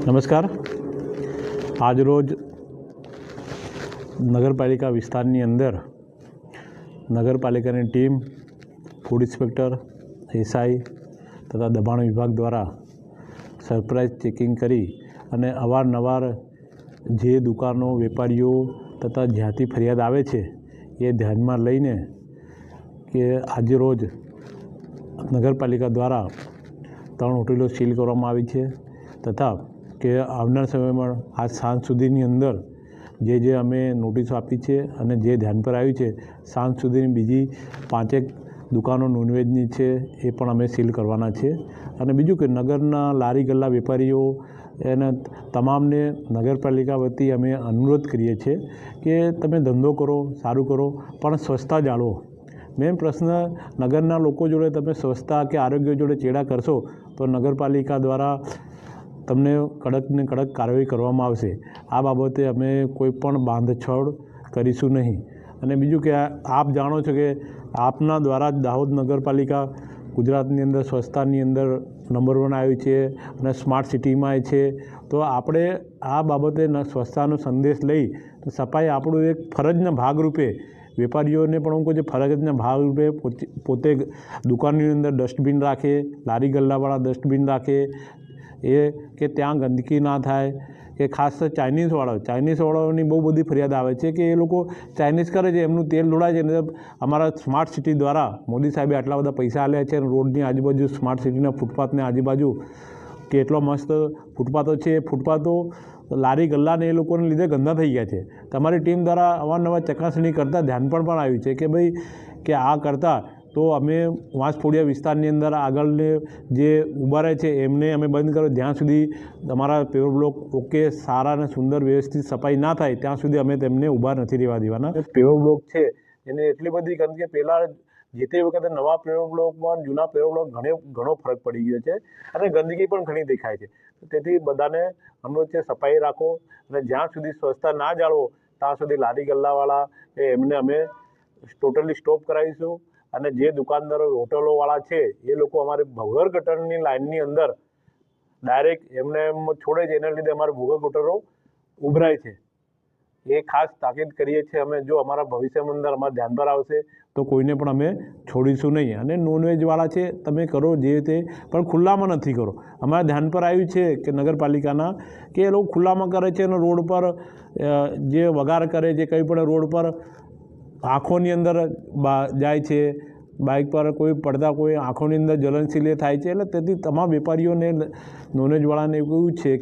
નમસ્કાર। આજરોજ નગરપાલિકા વિસ્તારની અંદર નગરપાલિકાની ટીમ, ફૂડ ઇન્સ્પેક્ટર, એસઆઈ તથા દબાણ વિભાગ દ્વારા સરપ્રાઇઝ ચેકિંગ કરી અને અવારનવાર જે દુકાનો, વેપારીઓ તથા જ્યાંથી ફરિયાદ આવે છે એ ધ્યાનમાં લઈને કે આજરોજ નગરપાલિકા દ્વારા 3 હોટેલો સીલ કરવામાં આવી છે તથા કે આવનાર સમયમાં આજ સાંજ સુધીની અંદર જે અમે નોટિસો આપી છે અને જે ધ્યાન પર આવ્યું છે, સાંજ સુધીની બીજી 5 દુકાનો નોનવેજની છે એ પણ અમે સીલ કરવાના છે। અને બીજું કે નગરના લારી ગલ્લા વેપારીઓ એને તમામને નગરપાલિકા વતી અમે અનુરોધ કરીએ છીએ કે તમે ધંધો કરો, સારું કરો, પણ સ્વચ્છતા જાળવો। મેઇન પ્રશ્ન નગરના લોકો જોડે તમે સ્વચ્છતા કે આરોગ્ય જોડે ચેડા કરશો તો નગરપાલિકા દ્વારા તમને કડકને કડક કાર્યવાહી કરવામાં આવશે। આ બાબતે અમે કોઈ પણ બાંધછોડ કરીશું નહીં। અને બીજું કે આપ જાણો છો કે આપના દ્વારા જ દાહોદ નગરપાલિકા ગુજરાતની અંદર સ્વચ્છતાની અંદર નંબર 1 આવી છે અને સ્માર્ટ સિટીમાં છે। તો આપણે આ બાબતે સ્વચ્છતાનો સંદેશ લઈ સફાઈ આપણું એક ફરજના ભાગરૂપે વેપારીઓને પણ હું કહું છું ફરજના ભાગરૂપે પોતે દુકાનની અંદર ડસ્ટબિન રાખે, લારી ગલ્લાવાળા ડસ્ટબિન રાખે, એ કે ત્યાં ગંદકી ના થાય। કે ખાસ તો ચાઇનીઝવાળાઓની બહુ બધી ફરિયાદ આવે છે કે એ લોકો ચાઇનીઝ કરે છે, એમનું તેલ ઢોળાય છે ને અમારા સ્માર્ટ સિટી દ્વારા મોદી સાહેબે આટલા બધા પૈસા આપ્યા છે અને રોડની આજુબાજુ સ્માર્ટ સિટીના ફૂટપાથની આજુબાજુ કે એટલો મસ્ત ફૂટપાથો છે, ફૂટપાથો લારી ગલ્લાને એ લોકોને લીધે ગંદા થઈ ગયા છે। તમારી ટીમ દ્વારા અવારનવાર ચકાસણી કરતાં ધ્યાન પણ આવ્યું છે કે ભાઈ કે આ કરતાં તો અમે વાંસફોડિયા વિસ્તારની અંદર આગળને જે ઊભા રહે છે એમને અમે બંધ કરો, જ્યાં સુધી તમારા પેવર બ્લોક ઓકે સારા અને સુંદર વ્યવસ્થિત સફાઈ ના થાય ત્યાં સુધી અમે તેમને ઊભા નથી રહેવા દેવાના। પેવર બ્લોક છે એને એટલી બધી ગંદકી પહેલાં જે તે વખતે નવા પેવર બ્લોકમાં જૂના પેવર બ્લોક ઘણો ફરક પડી ગયો છે અને ગંદકી પણ ઘણી દેખાય છે। તેથી બધાને અનુરોધ છે સફાઈ રાખો અને જ્યાં સુધી સ્વચ્છતા ના જાળવો ત્યાં સુધી લારી ગલ્લાવાળા એમને અમે ટોટલી સ્ટોપ કરાવીશું। અને જે દુકાનદારો, હોટલોવાળા છે એ લોકો અમારે ભગર ગટરની લાઇનની અંદર ડાયરેક્ટ એમને એમ છોડે છે, એના લીધે અમારે ભૂગર ગટરો ઉભરાય છે। એ ખાસ તાકીદ કરીએ છીએ અમે, જો અમારા ભવિષ્યની અંદર અમારા ધ્યાન પર આવશે તો કોઈને પણ અમે છોડીશું નહીં। અને નોનવેજવાળા છે તમે કરો જે તે, પણ ખુલ્લામાં નથી કરો। અમારા ધ્યાન પર આવ્યું છે કે નગરપાલિકાના કે એ લોકો ખુલ્લામાં કરે છે અને રોડ પર જે વગાર કરે છે, કંઈ પણ રોડ પર આંખોની અંદર જાય છે, બાઇક પર કોઈ પડતા કોઈ આંખોની અંદર જલનશીલ થાય છે। એટલે તેથી તમામ વેપારીઓને નોનવેજવાળાને એવું છે